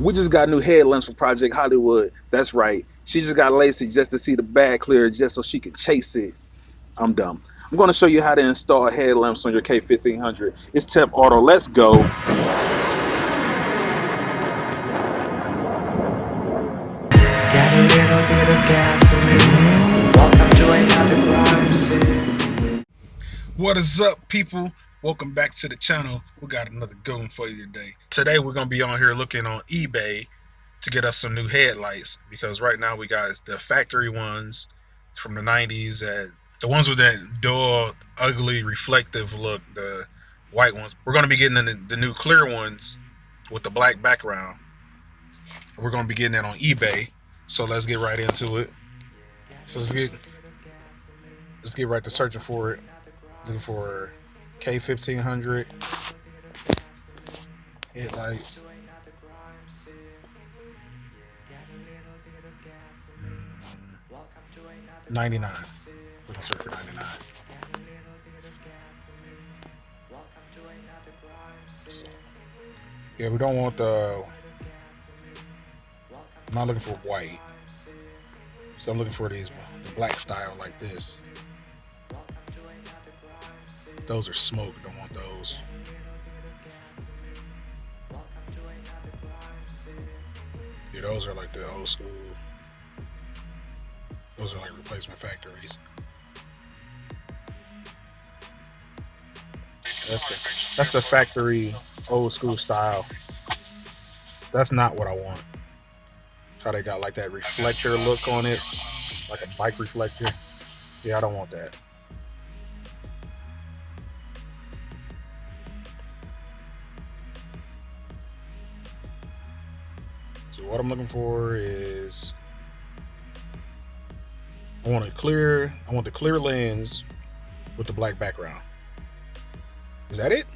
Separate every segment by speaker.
Speaker 1: We just got new headlamps for Project Hollywood. That's right. She just got lazy just to see the bag clear, just so she could chase it. I'm dumb. I'm going to show you how to install headlamps on your K1500. It's Tep Auto. Let's go.
Speaker 2: Got a little bit of gasoline. Welcome to another crime scene.
Speaker 1: What is up, people? Welcome back to the channel. We got another good one for you today. Today we're going to be on here looking on eBay to get us some new headlights, because right now we got the factory ones from the 90s, the ones with that dull, ugly, reflective look, the white ones. We're going to be getting the new clear ones with the black background. We're going to be getting that on eBay. So let's get right into it. So let's get right to searching for it. Looking for K1500 headlights. 99. We can search for 99. Yeah, we don't want the. I'm not looking for white. So I'm looking for these the black style like this. Those are smoke. Don't want those. Yeah, those are like the old school. Those are like replacement factories. That's the factory old school style. That's not what I want. How they got like that reflector look on it, like a bike reflector. Yeah, I don't want that. So what I'm looking for is I want the clear lens with the black background. Is that it?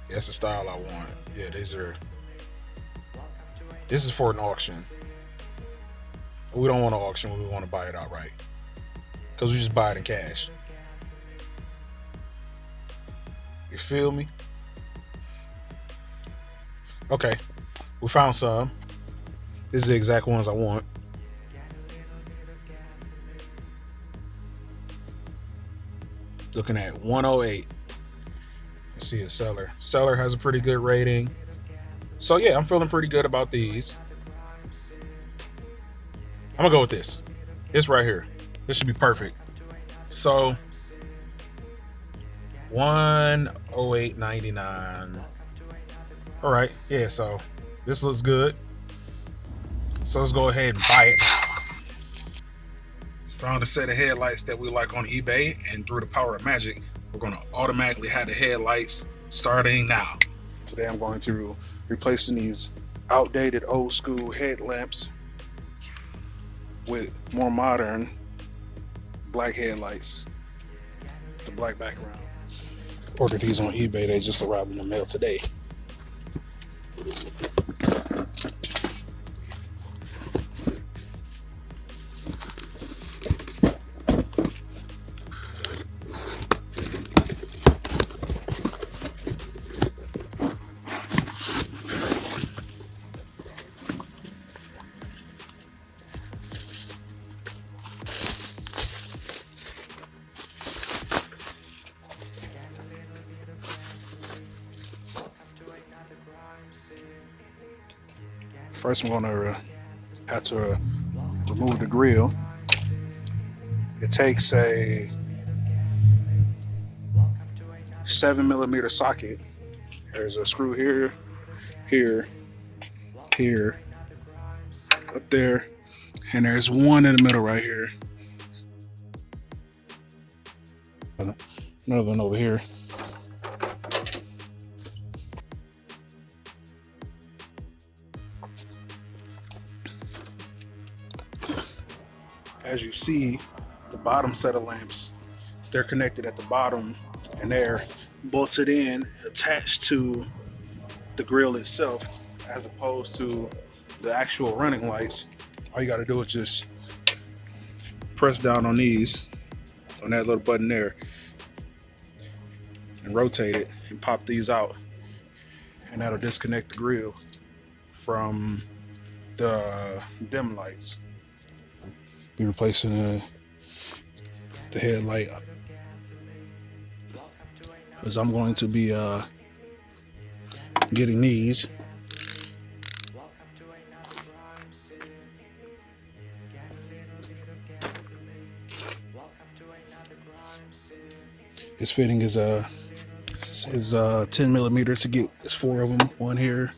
Speaker 1: That's the style I want. Yeah, this is for an auction. We don't want an auction, we want to buy it outright, because we just buy it in cash. You feel me? Okay, we found some. This is the exact ones I want. Looking at 108. Let's see a seller. Seller has a pretty good rating. So yeah, I'm feeling pretty good about these. I'm gonna go with this. This right here. This should be perfect. So 108.99. All right, yeah, so this looks good. So let's go ahead and buy it now. Found a set of headlights that we like on eBay, and through the power of magic, we're going to automatically have the headlights starting now. Today I'm going to replacing these outdated old school headlamps with more modern black headlights, the black background. Ordered these on eBay. They just arrived in the mail today. First, I'm going to have to remove the grill. It takes a 7mm socket. There's a screw here, here, here, up there, and there's one in the middle right here. Another one over here. As you see, the bottom set of lamps, they're connected at the bottom, and they're bolted in, attached to the grill itself, as opposed to the actual running lights. All you got to do is just press down on these, on that little button there, and rotate it and pop these out, and that'll disconnect the grill from the dim lights. Be replacing the headlight, as I'm going to be getting these. His fitting is 10 millimeter to get. There's 4 of them. One here.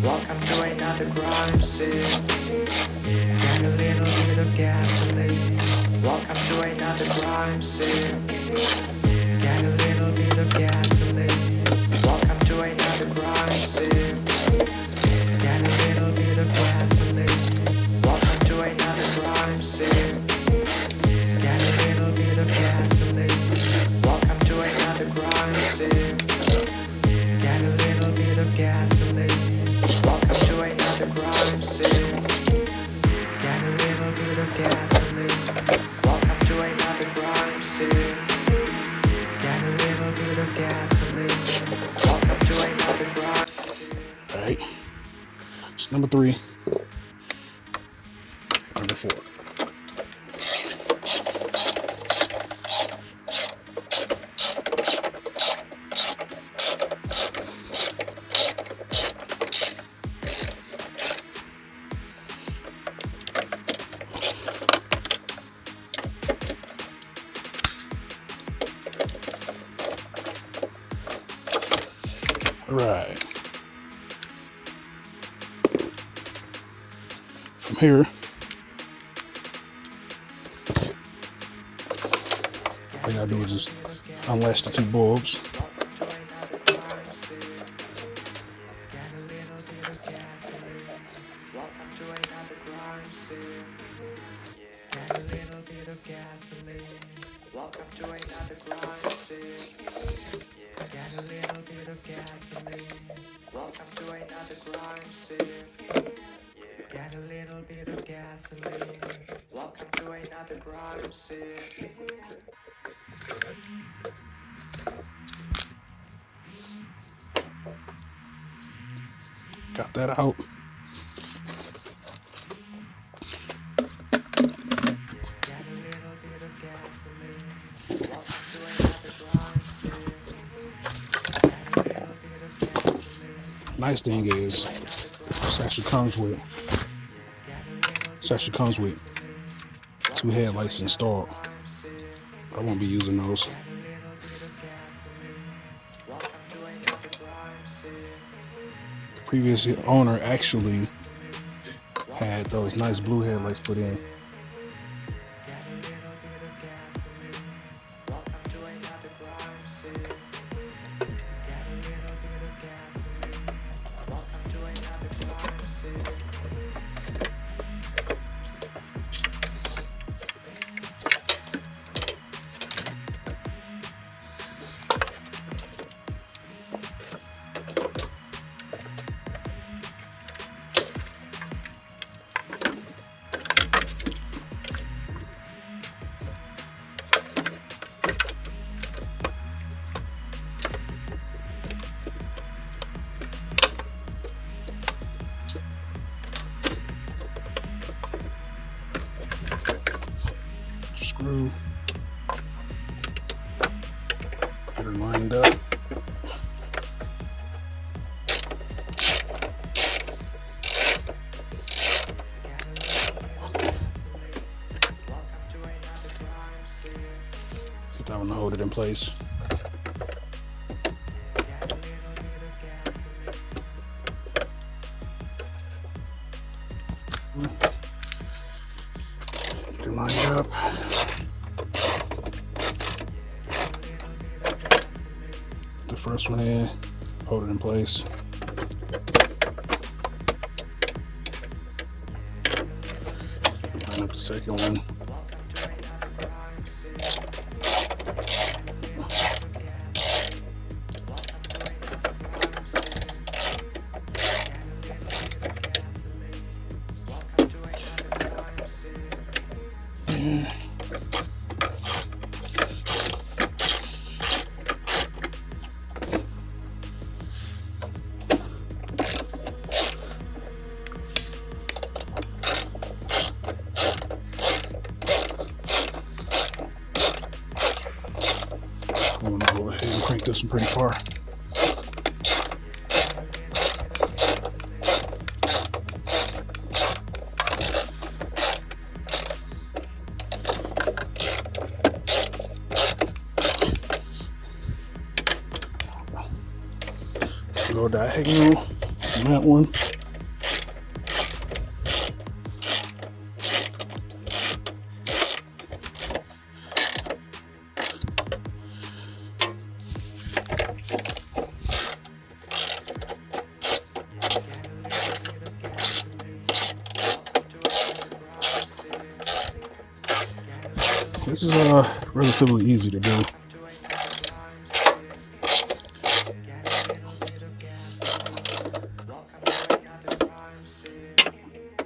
Speaker 2: Welcome to another crime scene. Get a little bit of gasoline. Welcome to another crime scene. Get a little bit of gasoline. Welcome to another crime scene. Get a little bit of gasoline. Welcome to another crime scene. Get a little bit of gasoline. Welcome to another crime scene. Get a little bit of gasoline. Welcome to another crime scene. Get a little bit of gasoline. Welcome to another crime scene. Get a little bit of gasoline. Welcome to another crime scene.
Speaker 1: Alright. It's number 3. Number 4. Right. From here, all you gotta do is just unlatch the 2 bulbs.
Speaker 2: Welcome to another crime scene. Get a little bit of gasoline. Welcome to another crime scene. Get a little bit of gasoline. Welcome to another crime scene. Get a little bit of gasoline. Welcome to another crime scene.
Speaker 1: Got that out.
Speaker 2: Get a little bit of gasoline. Welcome to another crime scene. Get a little bit of gasoline.
Speaker 1: Nice thing is, this actually comes with 2 headlights installed. I won't be using those. The previous owner actually had those nice blue headlights put in. Screw. Get her lined up. Get that one to hold it in place. Get her lined up. first one in, hold it in place. Line up the second one. I'm gonna go ahead and crank this one pretty far. Go diagonal on that one. This is relatively easy to do.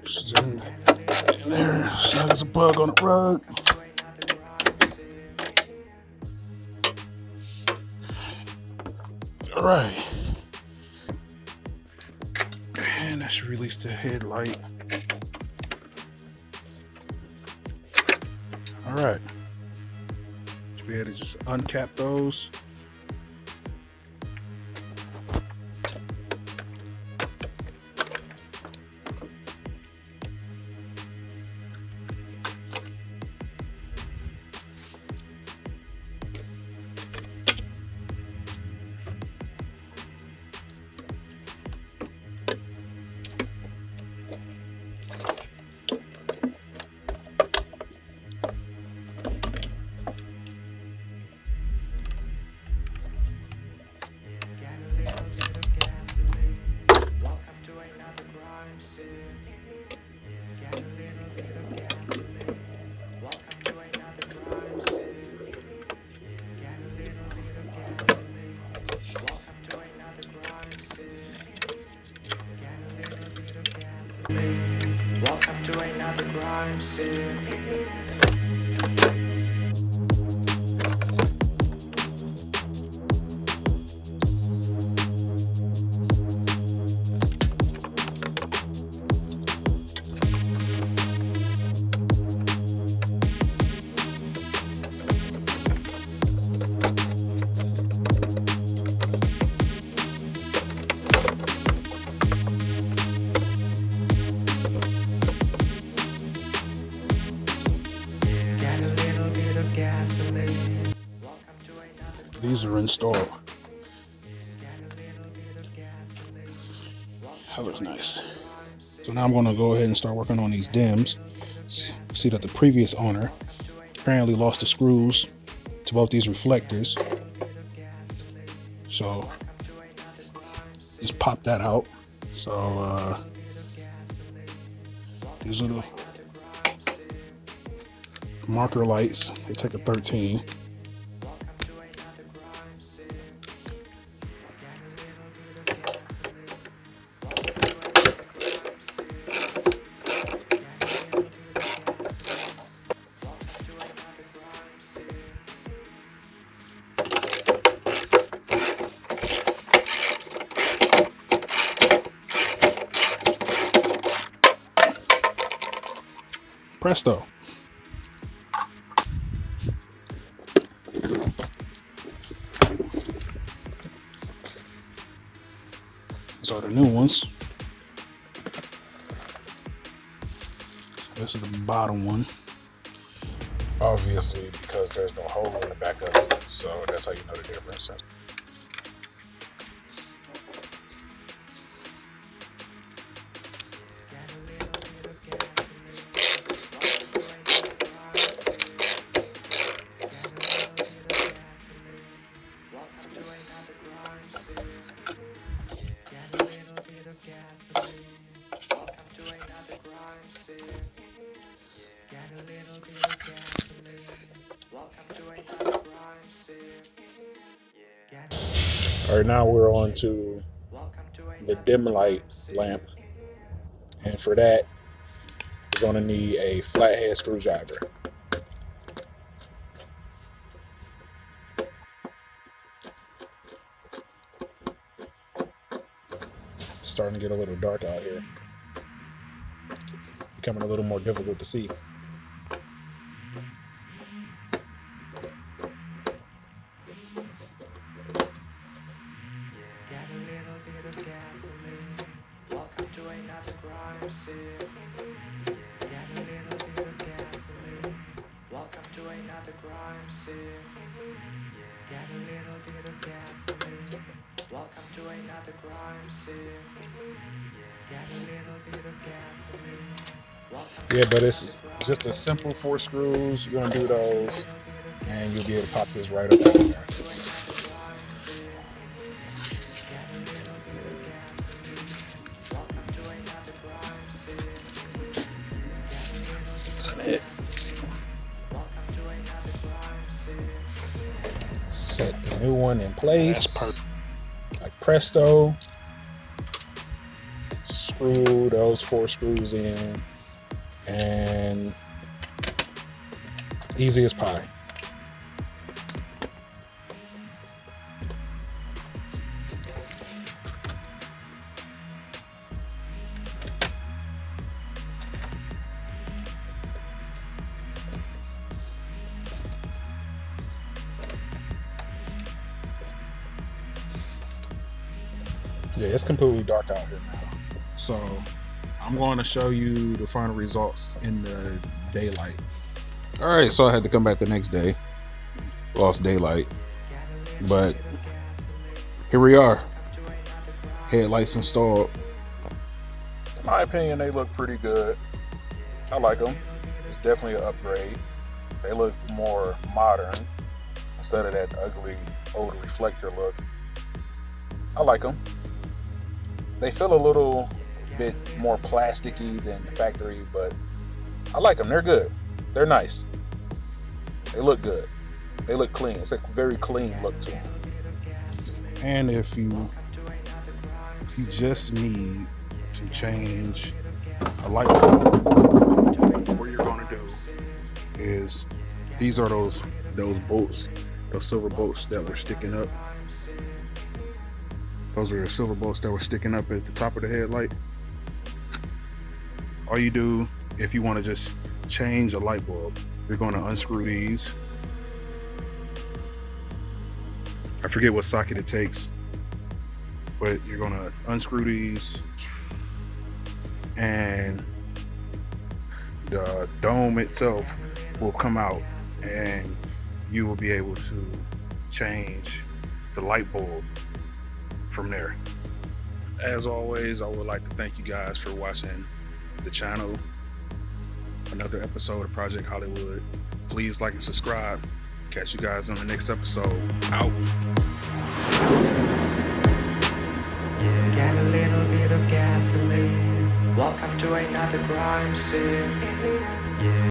Speaker 1: She's in there, snug as a bug on the rug. All right, and that should release the headlight. All right, should be able to just uncap those.
Speaker 2: Welcome to another crime scene.
Speaker 1: These are installed. That looks nice. So now I'm going to go ahead and start working on these dims. See that the previous owner apparently lost the screws to both these reflectors. So just pop that out. So these little marker lights, they take a 13. Presto. These are the new ones. This is the bottom one. Obviously, because there's no hole in the back of it, so that's how you know the difference. All right, now we're on to the dim light lamp, and for that we're going to need a flathead screwdriver. It's starting to get a little dark out here, becoming a little more difficult to see.
Speaker 2: Get a little bit of gasoline. Welcome to another crime scene. Get a little bit of gasoline. Welcome to another crime scene. Get a little bit of gasoline. Welcome to another crime scene. Get a little bit of gasoline.
Speaker 1: Yeah, but it's just a simple 4 screws. You're going to do those, and you'll be able to pop this right up in there. Set the new one in place. Like presto. Screw those 4 screws in, and easy as pie. Yeah, it's completely dark out here now. So I'm going to show you the final results in the daylight. All right, so I had to come back the next day. Lost daylight. But here we are. Headlights installed. In my opinion, they look pretty good. I like them. It's definitely an upgrade. They look more modern instead of that ugly old reflector look. I like them. They feel a little bit more plasticky than the factory, but I like them. They're good. They're nice. They look good. They look clean. It's a very clean look to them. And if you just need to change a light bulb, what you're going to do is, these are those bolts, those silver bolts that were sticking up. Those are the silver bolts that were sticking up at the top of the headlight. All you do, if you want to just change a light bulb, you're going to unscrew these. I forget what socket it takes, but you're going to unscrew these, and the dome itself will come out, and you will be able to change the light bulb from there. As always, I would like to thank you guys for watching the channel. Another episode of Project Hollywood. Please like and subscribe. Catch you guys on the next episode. Out.
Speaker 2: Get a little bit of gasoline. Welcome to another crime scene.